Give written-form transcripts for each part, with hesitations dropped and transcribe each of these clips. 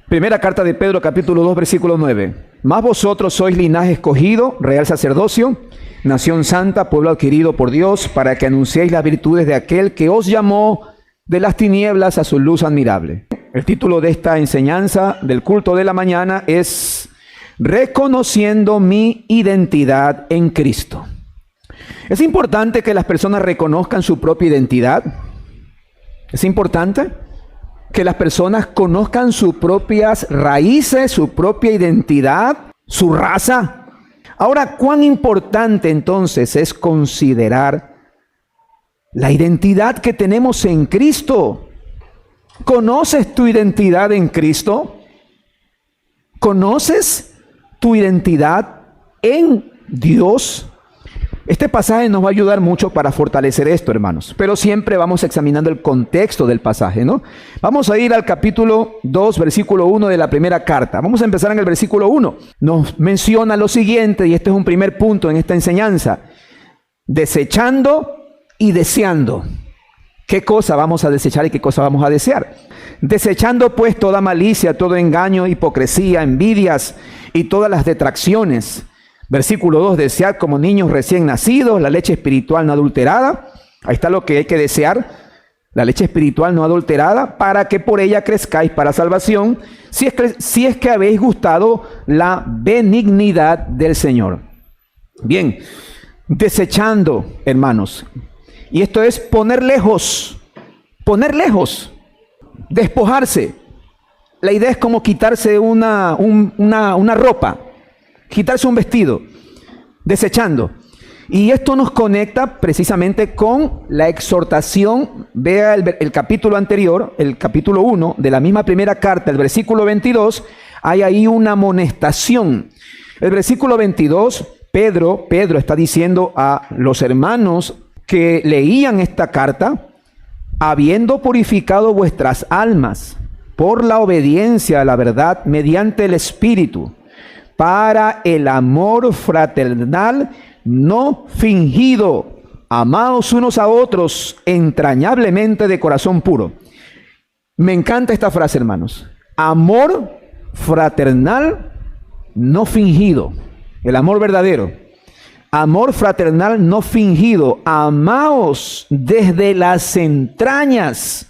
Primera carta de Pedro, capítulo 2, versículo 9. Mas vosotros sois linaje escogido, real sacerdocio, nación santa, pueblo adquirido por Dios, para que anunciéis las virtudes de aquel que os llamó de las tinieblas a su luz admirable. El título de esta enseñanza del culto de la mañana es Reconociendo mi identidad en Cristo. Es importante que las personas reconozcan su propia identidad. Es importante que las personas conozcan sus propias raíces, su propia identidad, su raza. Ahora, ¿cuán importante entonces es considerar la identidad que tenemos en Cristo? ¿Conoces tu identidad en Cristo? ¿Conoces tu identidad en Dios? Este pasaje nos va a ayudar mucho para fortalecer esto, hermanos. Pero siempre vamos examinando el contexto del pasaje, ¿no? Vamos a ir al capítulo 2, versículo 1 de la primera carta. Vamos a empezar en el versículo 1. Nos menciona lo siguiente, y este es un primer punto en esta enseñanza. Desechando y deseando. ¿Qué cosa vamos a desechar y qué cosa vamos a desear? Desechando pues toda malicia, todo engaño, hipocresía, envidias y todas las detracciones. Versículo 2, desead como niños recién nacidos la leche espiritual no adulterada. Ahí está lo que hay que desear, la leche espiritual no adulterada, para que por ella crezcáis para salvación, si es que habéis gustado la benignidad del Señor. Bien, desechando, hermanos. Y esto es poner lejos, despojarse. La idea es como quitarse una ropa. Quitarse un vestido, desechando. Y esto nos conecta precisamente con la exhortación. Vea el capítulo anterior, el capítulo 1 de la misma primera carta, el versículo 22, hay ahí una amonestación. El versículo 22, Pedro está diciendo a los hermanos que leían esta carta: habiendo purificado vuestras almas por la obediencia a la verdad mediante el Espíritu, para el amor fraternal no fingido, amados unos a otros entrañablemente de corazón puro. Me encanta esta frase, hermanos. Amor fraternal no fingido, el amor verdadero. Amor fraternal no fingido, amaos desde las entrañas,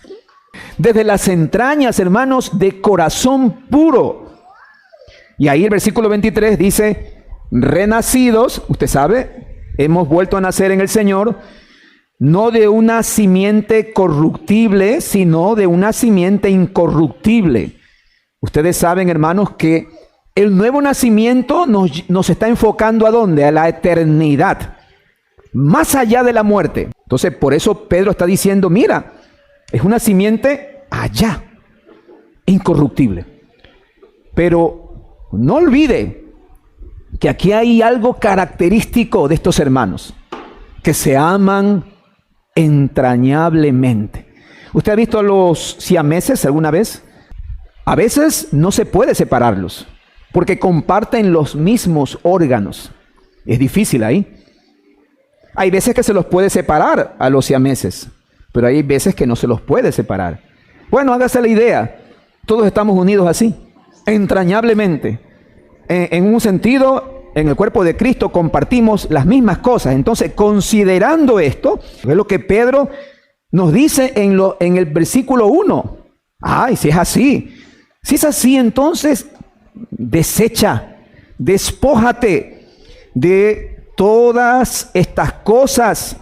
hermanos, de corazón puro. Y ahí el versículo 23 dice, renacidos, usted sabe, hemos vuelto a nacer en el Señor, no de una simiente corruptible, sino de una simiente incorruptible. Ustedes saben, hermanos, que el nuevo nacimiento nos está enfocando ¿a dónde? A la eternidad, más allá de la muerte. Entonces, por eso Pedro está diciendo, mira, es una simiente allá, incorruptible. Pero no olvide que aquí hay algo característico de estos hermanos, que se aman entrañablemente. ¿Usted ha visto a los siameses alguna vez? A veces no se puede separarlos, porque comparten los mismos órganos. Es difícil ahí. Hay veces que se los puede separar a los siameses, pero hay veces que no se los puede separar. Bueno, hágase la idea, todos estamos unidos así, entrañablemente. En un sentido, en el cuerpo de Cristo compartimos las mismas cosas. Entonces, considerando esto, es lo que Pedro nos dice en el versículo 1. Ay, si es así, entonces desecha, despójate de todas estas cosas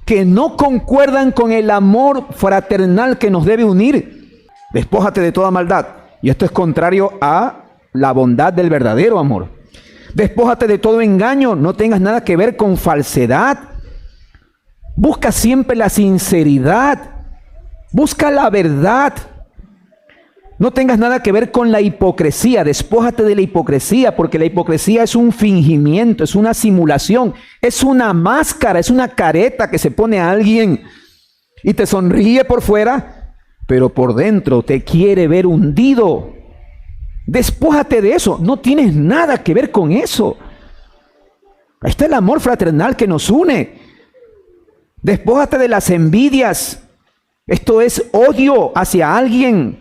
que no concuerdan con el amor fraternal que nos debe unir. Despójate de toda maldad. Y esto es contrario a la bondad del verdadero amor. Despójate de todo engaño, no tengas nada que ver con falsedad. Busca siempre la sinceridad, busca la verdad. No tengas nada que ver con la hipocresía, despójate de la hipocresía, porque la hipocresía es un fingimiento, es una simulación, es una máscara, es una careta que se pone a alguien y te sonríe por fuera, pero por dentro te quiere ver hundido. Despójate de eso, no tienes nada que ver con eso. Ahí está el amor fraternal que nos une. Despójate de las envidias. Esto es odio hacia alguien.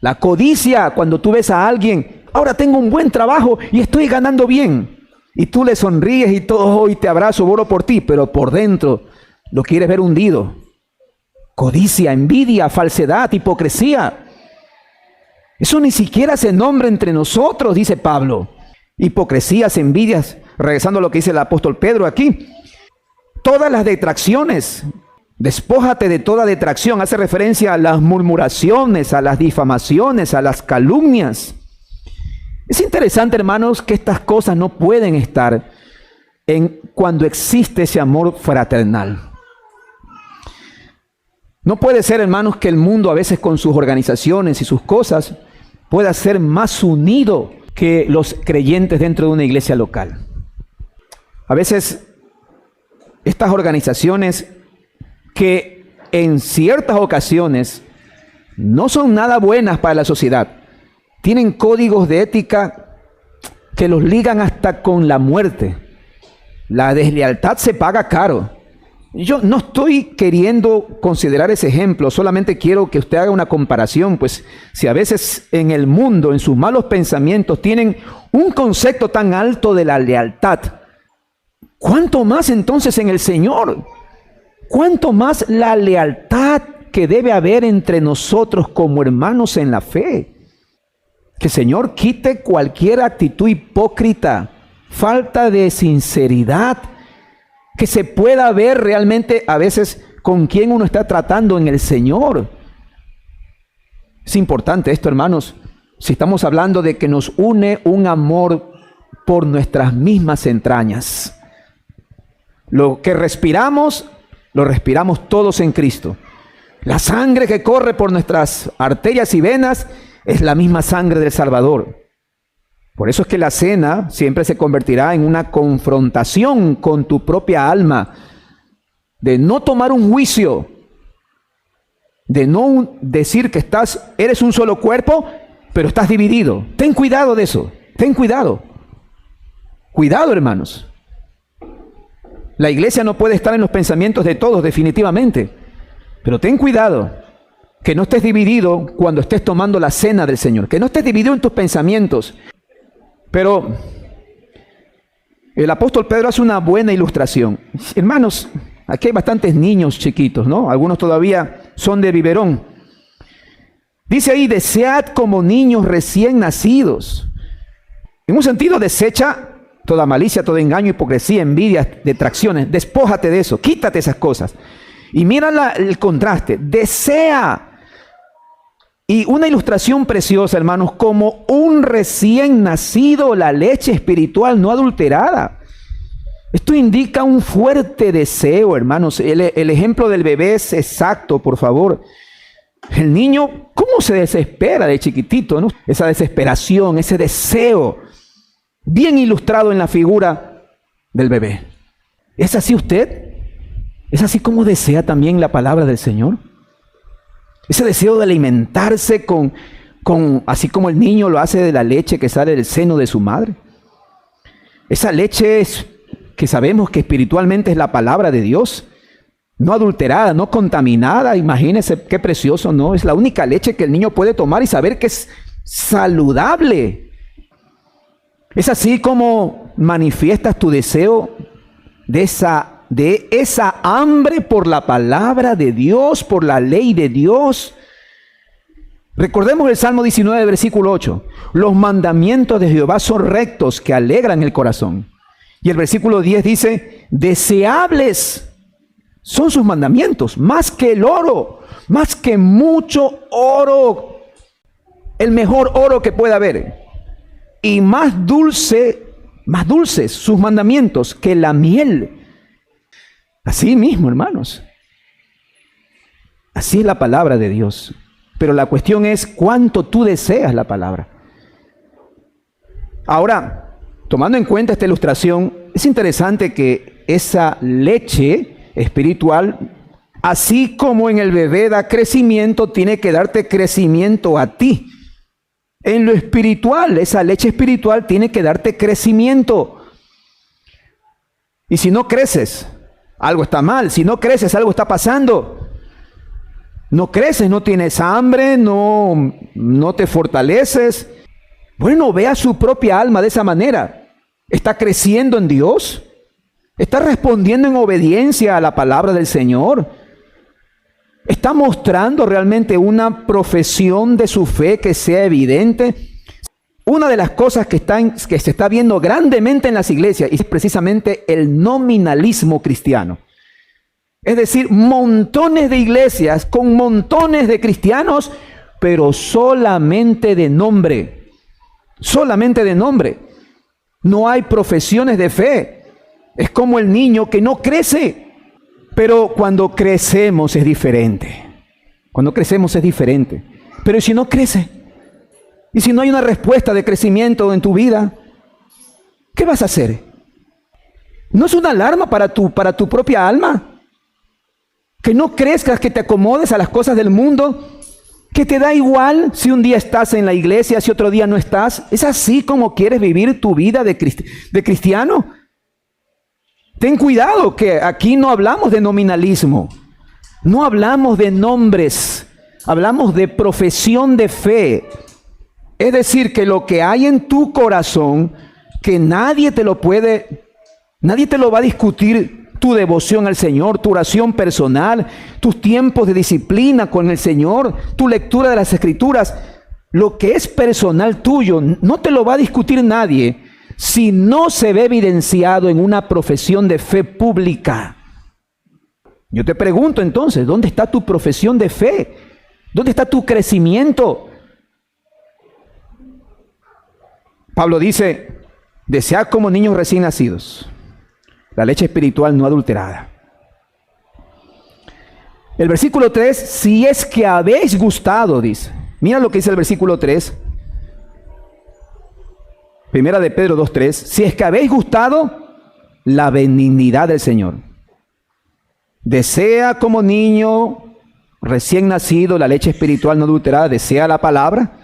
La codicia, cuando tú ves a alguien, ahora tengo un buen trabajo y estoy ganando bien. Y tú le sonríes y todo, hoy te abrazo, oro por ti, pero por dentro lo quieres ver hundido. Codicia, envidia, falsedad, hipocresía. Eso ni siquiera se nombra entre nosotros, dice Pablo. Hipocresías, envidias, regresando a lo que dice el apóstol Pedro aquí. Todas las detracciones, despójate de toda detracción, hace referencia a las murmuraciones, a las difamaciones, a las calumnias. Es interesante, hermanos, que estas cosas no pueden estar cuando existe ese amor fraternal. No puede ser, hermanos, que el mundo a veces con sus organizaciones y sus cosas pueda ser más unido que los creyentes dentro de una iglesia local. A veces estas organizaciones que en ciertas ocasiones no son nada buenas para la sociedad, tienen códigos de ética que los ligan hasta con la muerte. La deslealtad se paga caro. Yo no estoy queriendo considerar ese ejemplo, solamente quiero que usted haga una comparación, pues si a veces en el mundo, en sus malos pensamientos, tienen un concepto tan alto de la lealtad, ¿cuánto más entonces en el Señor? ¿Cuánto más la lealtad que debe haber entre nosotros como hermanos en la fe? Que el Señor quite cualquier actitud hipócrita, falta de sinceridad, que se pueda ver realmente a veces con quién uno está tratando en el Señor. Es importante esto, hermanos, si estamos hablando de que nos une un amor por nuestras mismas entrañas. Lo que respiramos, lo respiramos todos en Cristo. La sangre que corre por nuestras arterias y venas es la misma sangre del Salvador. Por eso es que la cena siempre se convertirá en una confrontación con tu propia alma, de no tomar un juicio, de no decir que eres un solo cuerpo, pero estás dividido. Ten cuidado de eso, ten cuidado. Cuidado, hermanos. La iglesia no puede estar en los pensamientos de todos, definitivamente, pero ten cuidado. Que no estés dividido cuando estés tomando la cena del Señor. Que no estés dividido en tus pensamientos. Pero el apóstol Pedro hace una buena ilustración. Hermanos, aquí hay bastantes niños chiquitos, ¿no? Algunos todavía son de biberón. Dice ahí, desead como niños recién nacidos. En un sentido, desecha toda malicia, todo engaño, hipocresía, envidia, detracciones. Despójate de eso, quítate esas cosas. Y mira el contraste. Desea. Y una ilustración preciosa, hermanos, como un recién nacido, la leche espiritual no adulterada. Esto indica un fuerte deseo, hermanos. El ejemplo del bebé es exacto, por favor. El niño, ¿cómo se desespera de chiquitito, no? Esa desesperación, ese deseo, bien ilustrado en la figura del bebé. ¿Es así usted? ¿Es así como desea también la palabra del Señor? Ese deseo de alimentarse así como el niño lo hace de la leche que sale del seno de su madre. Esa leche que sabemos que espiritualmente es la palabra de Dios, no adulterada, no contaminada. Imagínense qué precioso, ¿no? Es la única leche que el niño puede tomar y saber que es saludable. Es así como manifiestas tu deseo de esa hambre por la palabra de Dios, por la ley de Dios. Recordemos el Salmo 19, versículo 8. Los mandamientos de Jehová son rectos, que alegran el corazón. Y el versículo 10 dice, deseables son sus mandamientos, más que el oro, más que mucho oro, el mejor oro que pueda haber. Y más dulces sus mandamientos que la miel. Así mismo, hermanos. Así es la palabra de Dios. Pero la cuestión es cuánto tú deseas la palabra. Ahora, tomando en cuenta esta ilustración, es interesante que esa leche espiritual, así como en el bebé da crecimiento, tiene que darte crecimiento a ti. En lo espiritual, esa leche espiritual tiene que darte crecimiento. Y si no creces, algo está mal. Si no creces, algo está pasando. No creces, no tienes hambre, no te fortaleces. Bueno, vea su propia alma de esa manera. ¿Está creciendo en Dios? ¿Está respondiendo en obediencia a la palabra del Señor? ¿Está mostrando realmente una profesión de su fe que sea evidente? Una de las cosas que se está viendo grandemente en las iglesias es precisamente el nominalismo cristiano. Es decir, montones de iglesias con montones de cristianos, pero solamente de nombre. Solamente de nombre. No hay profesiones de fe. Es como el niño que no crece. Pero cuando crecemos es diferente. Cuando crecemos es diferente. Pero ¿y si no crece? ¿Y si no hay una respuesta de crecimiento en tu vida? ¿Qué vas a hacer? ¿No es una alarma para tu propia alma? Que no crezcas, que te acomodes a las cosas del mundo, que te da igual si un día estás en la iglesia, si otro día no estás. ¿Es así como quieres vivir tu vida de cristiano? Ten cuidado, que aquí no hablamos de nominalismo, no hablamos de nombres, hablamos de profesión de fe. Es decir, que lo que hay en tu corazón, que nadie te lo va a discutir. Tu devoción al Señor, tu oración personal, tus tiempos de disciplina con el Señor, tu lectura de las Escrituras, lo que es personal tuyo, no te lo va a discutir nadie si no se ve evidenciado en una profesión de fe pública. Yo te pregunto entonces, ¿dónde está tu profesión de fe? ¿Dónde está tu crecimiento? Pablo dice, desead como niños recién nacidos la leche espiritual no adulterada. El versículo 3, si es que habéis gustado, dice. Mira lo que dice el versículo 3. Primera de Pedro 2:3. Si es que habéis gustado la benignidad del Señor. Desea como niño recién nacido la leche espiritual no adulterada. Desea la palabra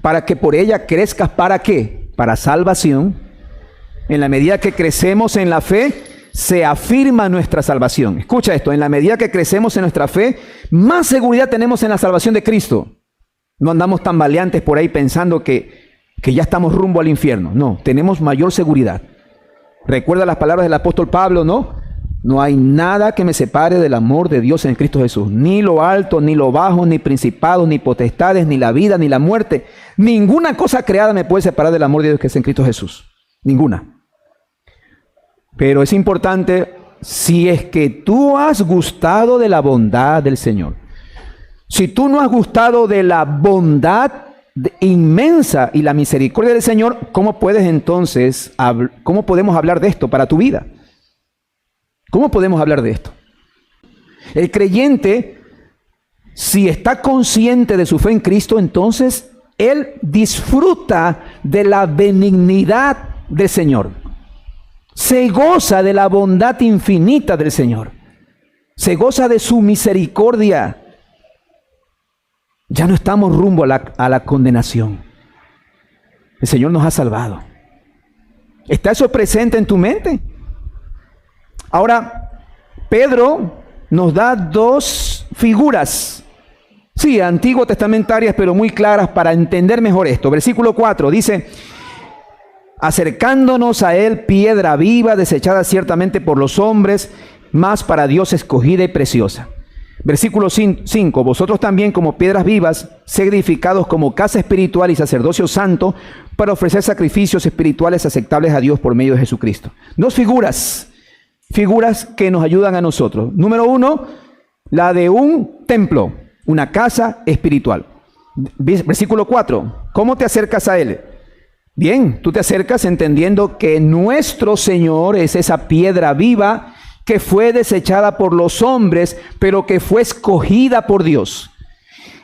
para que por ella crezcas. ¿Para qué? Para salvación. En la medida que crecemos en la fe, se afirma nuestra salvación. Escucha esto, en la medida que crecemos en nuestra fe, más seguridad tenemos en la salvación de Cristo. No andamos tambaleantes por ahí pensando que ya estamos rumbo al infierno. No, tenemos mayor seguridad. Recuerda las palabras del apóstol Pablo, ¿no? No hay nada que me separe del amor de Dios en Cristo Jesús. Ni lo alto, ni lo bajo, ni principados, ni potestades, ni la vida, ni la muerte. Ninguna cosa creada me puede separar del amor de Dios que es en Cristo Jesús. Ninguna. Pero es importante, si es que tú has gustado de la bondad del Señor, si tú no has gustado de la bondad inmensa y la misericordia del Señor, ¿cómo podemos hablar de esto para tu vida? ¿Cómo podemos hablar de esto? El creyente, si está consciente de su fe en Cristo, entonces él disfruta de la benignidad del Señor. Se goza de la bondad infinita del Señor. Se goza de su misericordia. Ya no estamos rumbo a la condenación. El Señor nos ha salvado. ¿Está eso presente en tu mente? Ahora, Pedro nos da dos figuras, sí, antiguo testamentarias, pero muy claras para entender mejor esto. Versículo 4 dice, acercándonos a él, piedra viva, desechada ciertamente por los hombres, mas para Dios escogida y preciosa. Versículo 5, vosotros también como piedras vivas, sed edificados como casa espiritual y sacerdocio santo, para ofrecer sacrificios espirituales aceptables a Dios por medio de Jesucristo. Dos figuras que nos ayudan a nosotros. Número 1, la de un templo, una casa espiritual. Versículo 4, ¿cómo te acercas a él? Bien, tú te acercas entendiendo que nuestro Señor es esa piedra viva que fue desechada por los hombres, pero que fue escogida por Dios.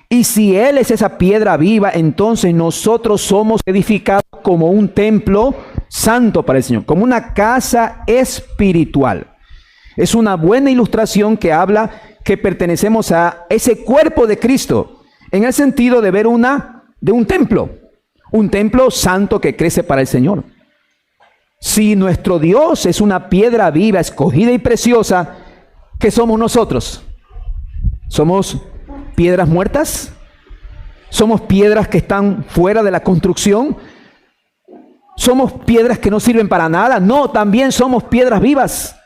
Y si Él es esa piedra viva, entonces nosotros somos edificados como un templo santo para el Señor, como una casa espiritual. Es una buena ilustración que habla que pertenecemos a ese cuerpo de Cristo, en el sentido de ver de un templo santo que crece para el Señor. Si nuestro Dios es una piedra viva, escogida y preciosa, ¿qué somos nosotros? Somos piedras muertas? ¿Somos piedras que están fuera de la construcción? ¿Somos piedras que no sirven para nada? No, también somos piedras vivas,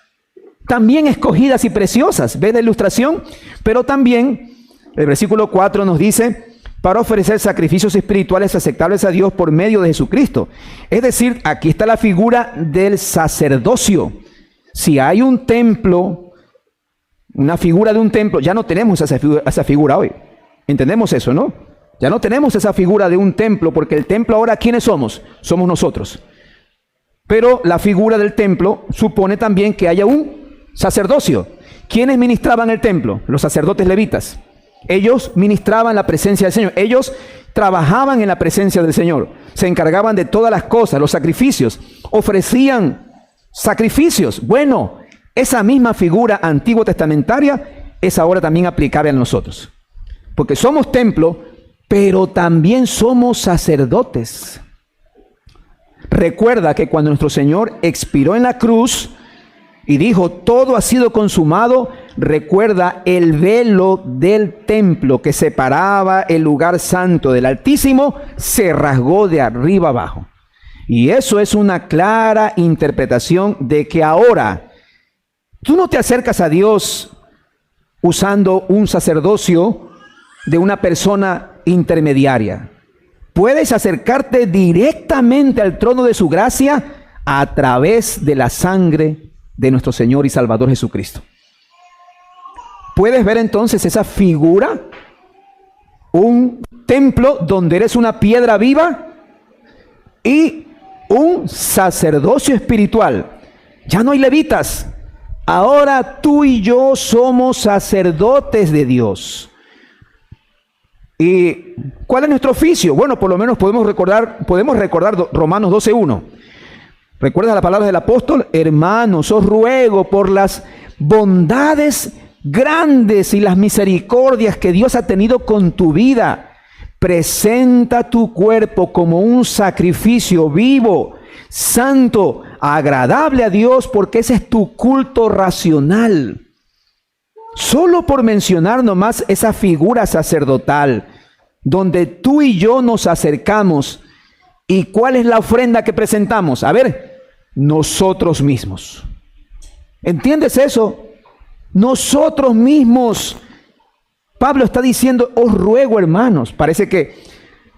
también escogidas y preciosas. ¿Ves la ilustración? Pero también el versículo 4 nos dice, para ofrecer sacrificios espirituales aceptables a Dios por medio de Jesucristo. Es decir, aquí está la figura del sacerdocio. Si hay un templo, una figura de un templo, ya no tenemos esa figura hoy. ¿Entendemos eso, no? Ya no tenemos esa figura de un templo, porque el templo ahora, ¿quiénes somos? Somos nosotros. Pero la figura del templo supone también que haya un sacerdocio. ¿Quiénes ministraban el templo? Los sacerdotes levitas. Ellos ministraban la presencia del Señor. Ellos trabajaban en la presencia del Señor. Se encargaban de todas las cosas, los sacrificios. Ofrecían sacrificios. Bueno, esa misma figura antiguo testamentaria es ahora también aplicable a nosotros. Porque somos templo, pero también somos sacerdotes. Recuerda que cuando nuestro Señor expiró en la cruz y dijo, todo ha sido consumado, recuerda el velo del templo que separaba el lugar santo del Altísimo, se rasgó de arriba abajo. Y eso es una clara interpretación de que ahora tú no te acercas a Dios usando un sacerdocio de una persona intermediaria. Puedes acercarte directamente al trono de su gracia a través de la sangre de nuestro Señor y Salvador Jesucristo. ¿Puedes ver entonces esa figura? Un templo donde eres una piedra viva y un sacerdocio espiritual. Ya no hay levitas. Ahora tú y yo somos sacerdotes de Dios. ¿Y cuál es nuestro oficio? Bueno, por lo menos podemos recordar Romanos 12:1. ¿Recuerdas la palabra del apóstol? Hermanos, os ruego por las bondades grandes y las misericordias que Dios ha tenido con tu vida. Presenta tu cuerpo como un sacrificio vivo, santo, agradable a Dios, porque ese es tu culto racional. Solo por mencionar nomás esa figura sacerdotal, donde tú y yo nos acercamos. ¿Y cuál es la ofrenda que presentamos? A ver, nosotros mismos. ¿Entiendes eso? Nosotros mismos. Pablo está diciendo, os ruego, hermanos. Parece que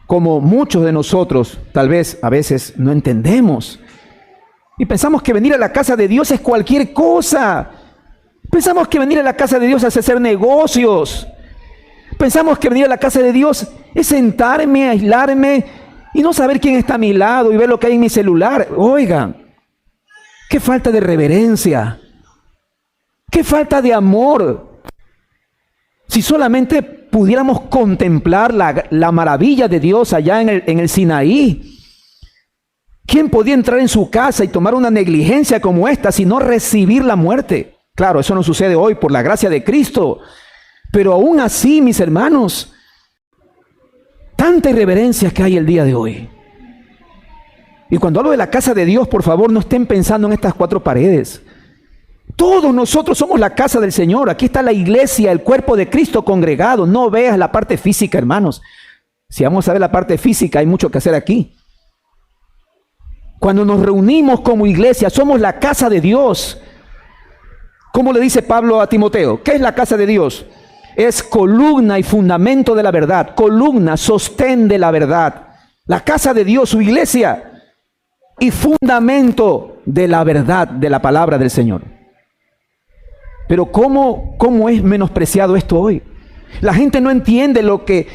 como muchos de nosotros, tal vez a veces no entendemos. Y pensamos que venir a la casa de Dios es cualquier cosa. Pensamos que venir a la casa de Dios es hacer negocios. Pensamos que venir a la casa de Dios es sentarme, aislarme y no saber quién está a mi lado y ver lo que hay en mi celular. Oigan, qué falta de reverencia, qué falta de amor. Si solamente pudiéramos contemplar la maravilla de Dios allá en el Sinaí. ¿Quién podía entrar en su casa y tomar una negligencia como esta sino recibir la muerte? Claro, eso no sucede hoy por la gracia de Cristo. Pero aún así, mis hermanos, tanta irreverencia que hay el día de hoy. Y cuando hablo de la casa de Dios, por favor, no estén pensando en estas cuatro paredes. Todos nosotros somos la casa del Señor. Aquí está la iglesia, el cuerpo de Cristo congregado. No veas la parte física, hermanos. Si vamos a ver la parte física, hay mucho que hacer aquí. Cuando nos reunimos como iglesia, somos la casa de Dios. ¿Cómo le dice Pablo a Timoteo? ¿Qué es la casa de Dios? Es columna y fundamento de la verdad. Columna, sostén de la verdad. La casa de Dios, su iglesia. Y fundamento de la verdad, de la palabra del Señor. Pero ¿cómo es menospreciado esto hoy? La gente no entiende lo que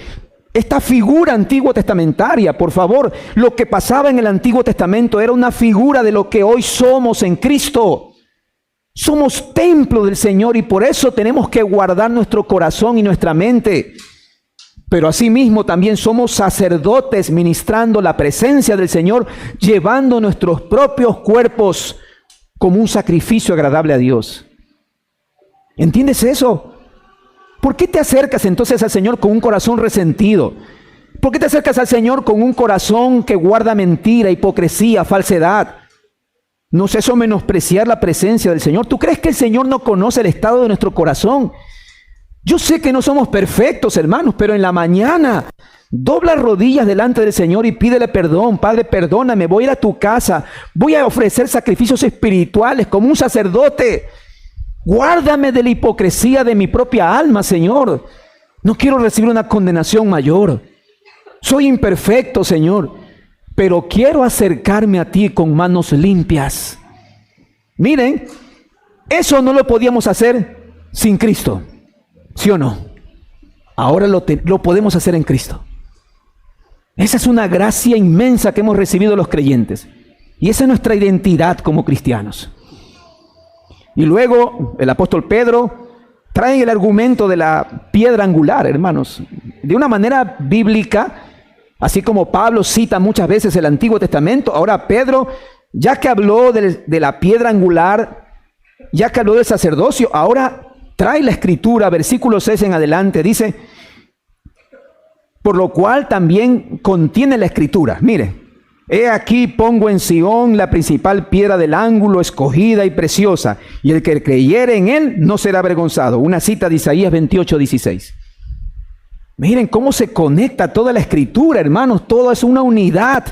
esta figura antiguo testamentaria, por favor, lo que pasaba en el Antiguo Testamento era una figura de lo que hoy somos en Cristo. Somos templo del Señor y por eso tenemos que guardar nuestro corazón y nuestra mente. Pero asimismo también somos sacerdotes ministrando la presencia del Señor, llevando nuestros propios cuerpos como un sacrificio agradable a Dios. ¿Entiendes eso? ¿Por qué te acercas entonces al Señor con un corazón resentido? ¿Por qué te acercas al Señor con un corazón que guarda mentira, hipocresía, falsedad? ¿No es eso menospreciar la presencia del Señor? ¿Tú crees que el Señor no conoce el estado de nuestro corazón? Yo sé que no somos perfectos, hermanos, pero en la mañana dobla rodillas delante del Señor y pídele perdón. Padre, perdóname, voy a ir a tu casa, voy a ofrecer sacrificios espirituales como un sacerdote. Guárdame de la hipocresía de mi propia alma, Señor. No quiero recibir una condenación mayor. Soy imperfecto, Señor, pero quiero acercarme a ti con manos limpias. Miren, eso no lo podíamos hacer sin Cristo, ¿sí o no? Ahora lo podemos hacer en Cristo. Esa es una gracia inmensa que hemos recibido los creyentes. Y esa es nuestra identidad como cristianos. Y luego el apóstol Pedro trae el argumento de la piedra angular, hermanos, de una manera bíblica, así como Pablo cita muchas veces el Antiguo Testamento. Ahora Pedro, ya que habló de la piedra angular, ya que habló del sacerdocio, ahora trae la escritura, versículo 6 en adelante, dice, por lo cual también contiene la escritura. Mire, he aquí pongo en Sión la principal piedra del ángulo, escogida y preciosa, y el que creyere en él no será avergonzado. Una cita de Isaías 28:16. Miren cómo se conecta toda la escritura, hermanos, todo es una unidad.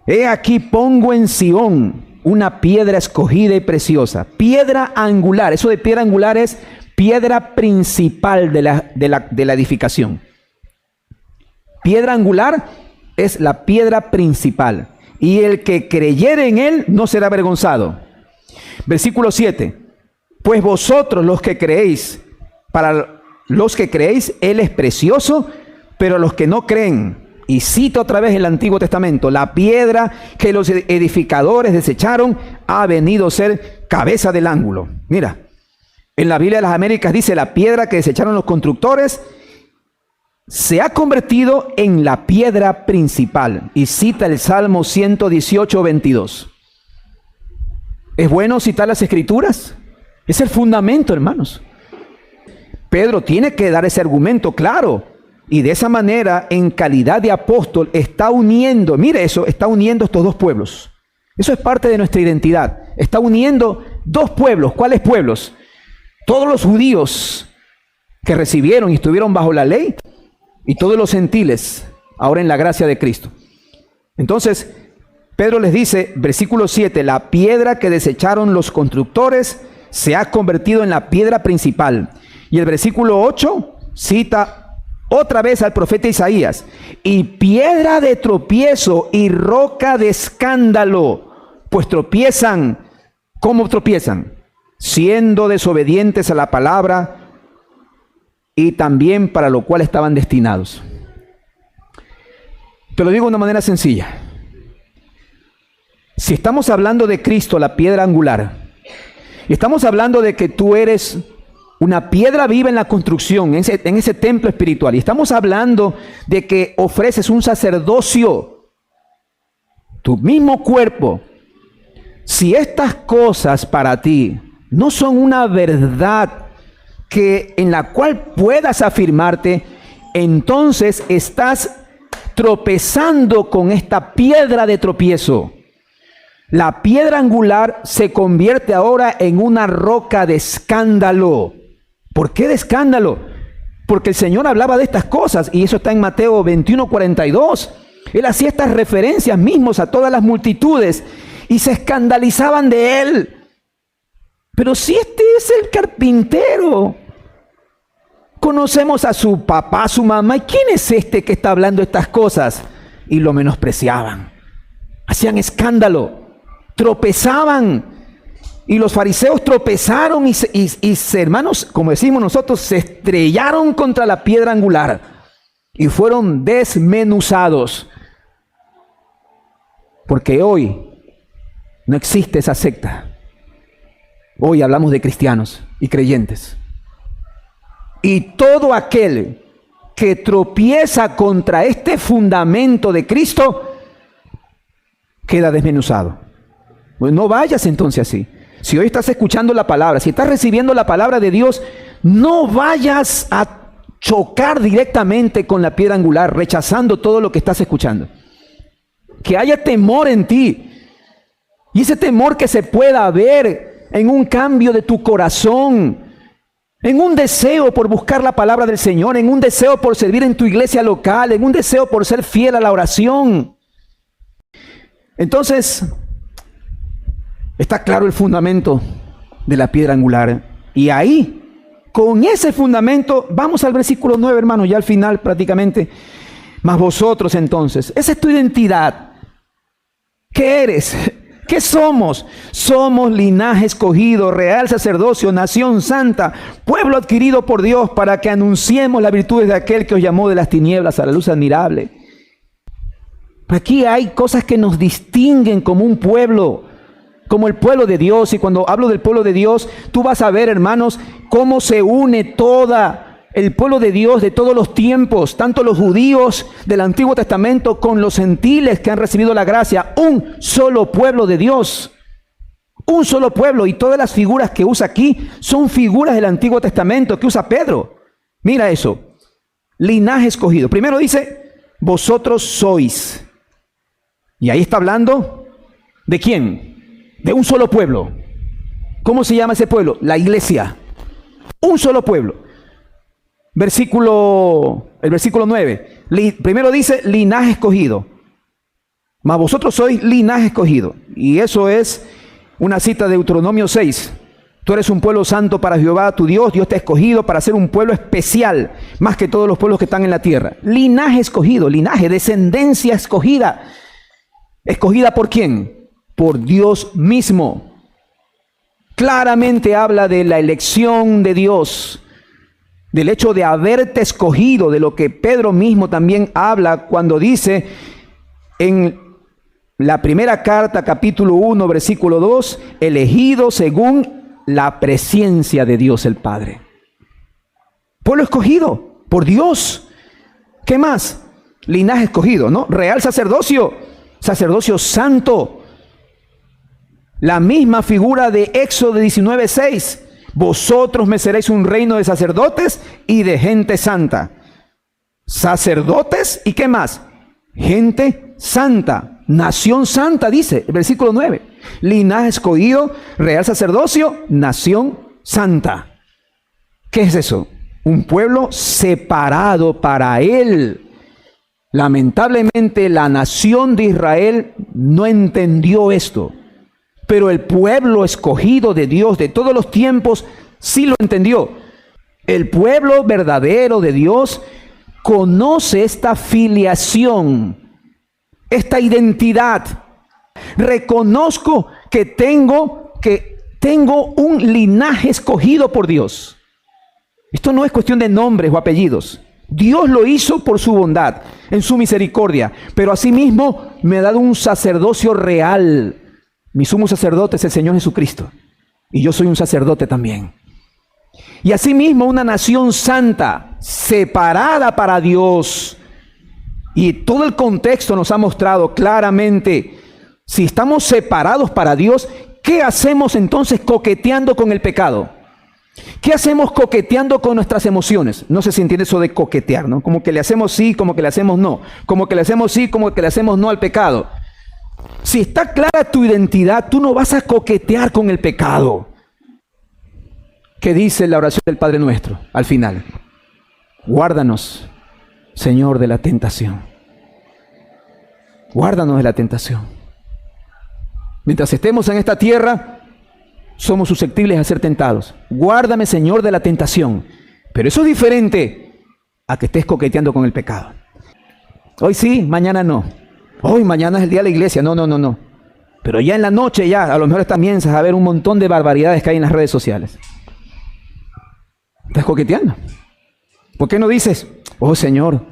He aquí pongo en Sión una piedra escogida y preciosa, piedra angular. Eso de piedra angular es piedra principal de la edificación. Piedra angular es la piedra principal, y el que creyere en él no será avergonzado. Versículo 7, pues vosotros los que creéis, para los que creéis, él es precioso, pero los que no creen, y cito otra vez el Antiguo Testamento, la piedra que los edificadores desecharon ha venido a ser cabeza del ángulo. Mira, en la Biblia de las Américas dice, la piedra que desecharon los constructores se ha convertido en la piedra principal. Y cita el Salmo 118:22. ¿Es bueno citar las Escrituras? Es el fundamento, hermanos. Pedro tiene que dar ese argumento claro. Y de esa manera, en calidad de apóstol, está uniendo, mire eso, está uniendo estos dos pueblos. Eso es parte de nuestra identidad. Está uniendo dos pueblos. ¿Cuáles pueblos? Todos los judíos que recibieron y estuvieron bajo la ley, y todos los gentiles, ahora en la gracia de Cristo. Entonces, Pedro les dice, versículo 7, la piedra que desecharon los constructores se ha convertido en la piedra principal. Y el versículo 8 cita otra vez al profeta Isaías, y piedra de tropiezo y roca de escándalo, pues tropiezan. ¿Cómo tropiezan? Siendo desobedientes a la palabra, y también para lo cual estaban destinados. Te lo digo de una manera sencilla. Si estamos hablando de Cristo, la piedra angular, y estamos hablando de que tú eres una piedra viva en la construcción, en ese templo espiritual, y estamos hablando de que ofreces un sacerdocio, tu mismo cuerpo, si estas cosas para ti no son una verdad en la cual puedas afirmarte, entonces estás tropezando con esta piedra de tropiezo. La piedra angular se convierte ahora en una roca de escándalo. ¿Por qué de escándalo? Porque el Señor hablaba de estas cosas, y eso está en Mateo 21:42. Él hacía estas referencias mismos a todas las multitudes y se escandalizaban de él. Pero si este es el carpintero, conocemos a su papá, a su mamá, ¿y quién es este que está hablando estas cosas? Y lo menospreciaban, hacían escándalo, tropezaban. Y los fariseos tropezaron y hermanos, como decimos nosotros, se estrellaron contra la piedra angular y fueron desmenuzados. Porque hoy no existe esa secta. Hoy hablamos de cristianos y creyentes. Y todo aquel que tropieza contra este fundamento de Cristo queda desmenuzado. Pues no vayas entonces así. Si hoy estás escuchando la palabra, si estás recibiendo la palabra de Dios, no vayas a chocar directamente con la piedra angular, rechazando todo lo que estás escuchando. Que haya temor en ti. Y ese temor que se pueda ver en un cambio de tu corazón, en un deseo por buscar la palabra del Señor, en un deseo por servir en tu iglesia local, en un deseo por ser fiel a la oración. Entonces, está claro el fundamento de la piedra angular. Y ahí, con ese fundamento, vamos al versículo 9, hermano, ya al final prácticamente. Mas vosotros entonces, esa es tu identidad. ¿Qué eres? ¿Qué somos? Somos linaje escogido, real sacerdocio, nación santa, pueblo adquirido por Dios para que anunciemos las virtudes de aquel que os llamó de las tinieblas a la luz admirable. Aquí hay cosas que nos distinguen como un pueblo, como el pueblo de Dios. Y cuando hablo del pueblo de Dios, tú vas a ver, hermanos, cómo se une toda el pueblo de Dios de todos los tiempos, tanto los judíos del Antiguo Testamento con los gentiles que han recibido la gracia. Un solo pueblo de Dios, un solo pueblo. Y todas las figuras que usa aquí son figuras del Antiguo Testamento que usa Pedro. Mira eso, linaje escogido. Primero dice, vosotros sois. Y ahí está hablando ¿de quién? De un solo pueblo. ¿Cómo se llama ese pueblo? La iglesia. Un solo pueblo. El versículo 9. Primero dice linaje escogido. Mas vosotros sois linaje escogido. Y eso es una cita de Deuteronomio 6. Tú eres un pueblo santo para Jehová, tu Dios. Dios te ha escogido para ser un pueblo especial, más que todos los pueblos que están en la tierra. Linaje escogido, linaje, descendencia escogida. ¿Escogida por quién? Por Dios mismo. Claramente habla de la elección de Dios, del hecho de haberte escogido, de lo que Pedro mismo también habla cuando dice en la primera carta, capítulo 1, versículo 2, elegido según la presencia de Dios el Padre. Pueblo escogido por Dios. ¿Qué más? Linaje escogido, ¿no? Real sacerdocio, sacerdocio santo. La misma figura de Éxodo 19:6. Vosotros me seréis un reino de sacerdotes y de gente santa. Sacerdotes y ¿qué más? Gente santa, nación santa, dice el versículo 9. Linaje escogido, real sacerdocio, nación santa. ¿Qué es eso? Un pueblo separado para Él. Lamentablemente la nación de Israel no entendió esto. Pero el pueblo escogido de Dios de todos los tiempos sí lo entendió. El pueblo verdadero de Dios conoce esta filiación, esta identidad. Reconozco que tengo un linaje escogido por Dios. Esto no es cuestión de nombres o apellidos. Dios lo hizo por su bondad, en su misericordia, pero asimismo me ha dado un sacerdocio real. Mi sumo sacerdote es el Señor Jesucristo. Y yo soy un sacerdote también. Y asimismo una nación santa, separada para Dios. Y todo el contexto nos ha mostrado claramente, si estamos separados para Dios, ¿qué hacemos entonces coqueteando con el pecado? ¿Qué hacemos coqueteando con nuestras emociones? No sé si entiende eso de coquetear, ¿no? Como que le hacemos sí, como que le hacemos no. Como que le hacemos sí, como que le hacemos no al pecado. Si está clara tu identidad, tú no vas a coquetear con el pecado. ¿Qué dice la oración del Padre Nuestro al final? Guárdanos, Señor, de la tentación. Guárdanos de la tentación. Mientras estemos en esta tierra, somos susceptibles a ser tentados. Guárdame, Señor, de la tentación. Pero eso es diferente a que estés coqueteando con el pecado. Hoy sí, mañana no. Hoy, mañana es el día de la iglesia. No. Pero ya en la noche, ya, a lo mejor comienzas a ver un montón de barbaridades que hay en las redes sociales. Estás coqueteando. ¿Por qué no dices, oh Señor,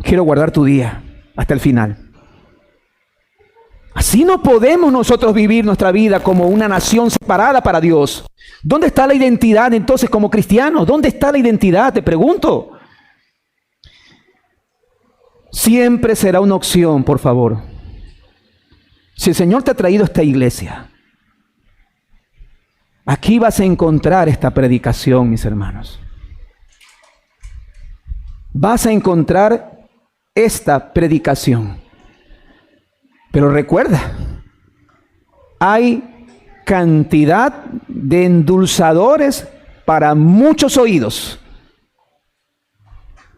quiero guardar tu día hasta el final? Así no podemos nosotros vivir nuestra vida como una nación separada para Dios. ¿Dónde está la identidad entonces como cristianos? ¿Dónde está la identidad? Te pregunto. Siempre será una opción, por favor. Si el Señor te ha traído a esta iglesia, aquí vas a encontrar esta predicación, mis hermanos. Vas a encontrar esta predicación. Pero recuerda, hay cantidad de endulzadores para muchos oídos.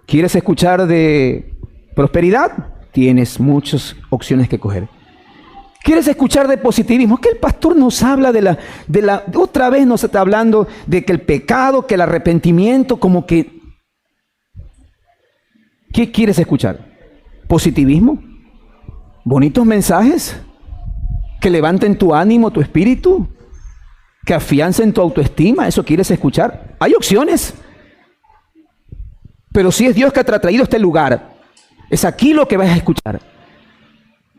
¿Quieres escuchar de prosperidad? Tienes muchas opciones que coger. ¿Quieres escuchar de positivismo? Que el pastor nos habla otra vez nos está hablando de que el pecado, que el arrepentimiento, como que... ¿Qué quieres escuchar? ¿Positivismo? ¿Bonitos mensajes? ¿Que levanten tu ánimo, tu espíritu? ¿Que afiancen tu autoestima? ¿Eso quieres escuchar? Hay opciones. Pero si es Dios que te ha traído a este lugar, es aquí lo que vas a escuchar.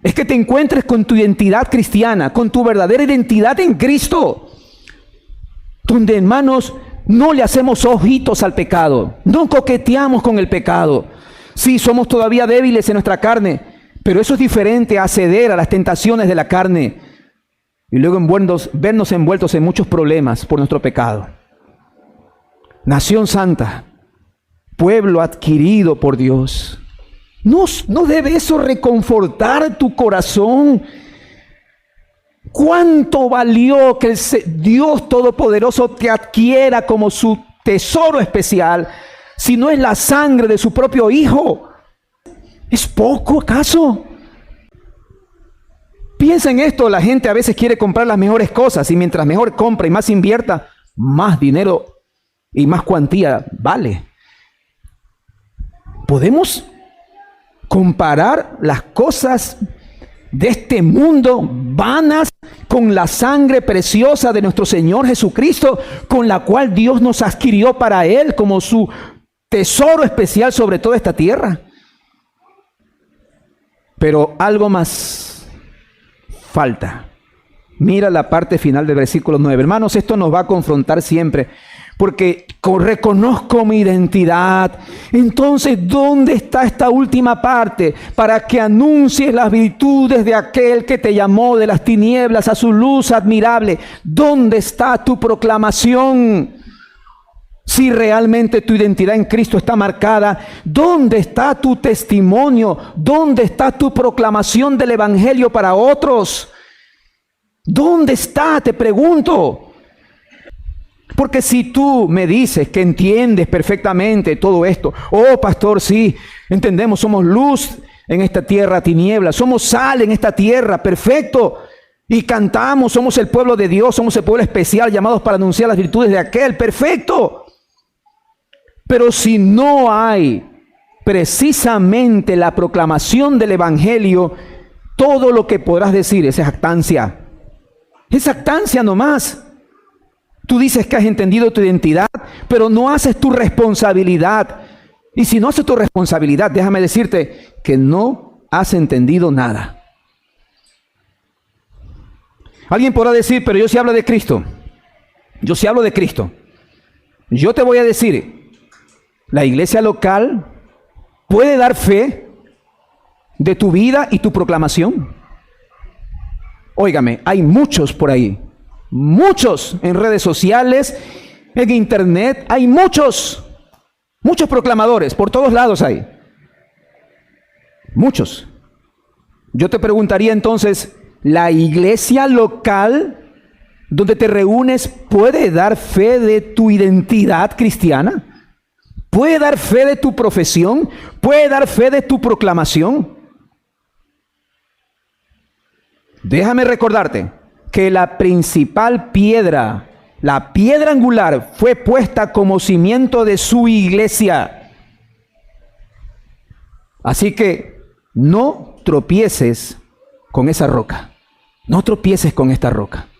Es que te encuentres con tu identidad cristiana, con tu verdadera identidad en Cristo. Donde, hermanos, no le hacemos ojitos al pecado. No coqueteamos con el pecado. Sí, somos todavía débiles en nuestra carne, pero eso es diferente a ceder a las tentaciones de la carne y luego vernos envueltos en muchos problemas por nuestro pecado. Nación santa, pueblo adquirido por Dios. ¿No debe eso reconfortar tu corazón? ¿Cuánto valió que el Dios Todopoderoso te adquiera como su tesoro especial, si no es la sangre de su propio Hijo? ¿Es poco acaso? Piensa en esto, la gente a veces quiere comprar las mejores cosas y mientras mejor compra y más invierta, más dinero y más cuantía vale. ¿Podemos comparar las cosas de este mundo vanas con la sangre preciosa de nuestro Señor Jesucristo, con la cual Dios nos adquirió para Él como su tesoro especial sobre toda esta tierra? Pero algo más falta. Mira la parte final del versículo 9. Hermanos, esto nos va a confrontar siempre, porque reconozco mi identidad. Entonces, ¿dónde está esta última parte? Para que anuncies las virtudes de aquel que te llamó de las tinieblas a su luz admirable. ¿Dónde está tu proclamación? Si realmente tu identidad en Cristo está marcada, ¿dónde está tu testimonio? ¿Dónde está tu proclamación del Evangelio para otros? ¿Dónde está? Te pregunto. Porque si tú me dices que entiendes perfectamente todo esto, oh pastor, sí, entendemos, somos luz en esta tierra, tinieblas, somos sal en esta tierra, perfecto, y cantamos, somos el pueblo de Dios, somos el pueblo especial, llamados para anunciar las virtudes de aquel, perfecto. Pero si no hay precisamente la proclamación del Evangelio, todo lo que podrás decir es jactancia. Es jactancia nomás. Tú dices que has entendido tu identidad, pero no haces tu responsabilidad. Y si no haces tu responsabilidad, déjame decirte que no has entendido nada. Alguien podrá decir, pero yo sí hablo de Cristo. Yo sí hablo de Cristo. Yo te voy a decir, la iglesia local puede dar fe de tu vida y tu proclamación. Óigame, hay muchos por ahí. Muchos en redes sociales, en internet, hay muchos proclamadores, por todos lados hay. Muchos. Yo te preguntaría entonces, ¿la iglesia local donde te reúnes puede dar fe de tu identidad cristiana? ¿Puede dar fe de tu profesión? ¿Puede dar fe de tu proclamación? Déjame recordarte que la principal piedra, la piedra angular, fue puesta como cimiento de su iglesia. Así que no tropieces con esa roca. No tropieces con esta roca.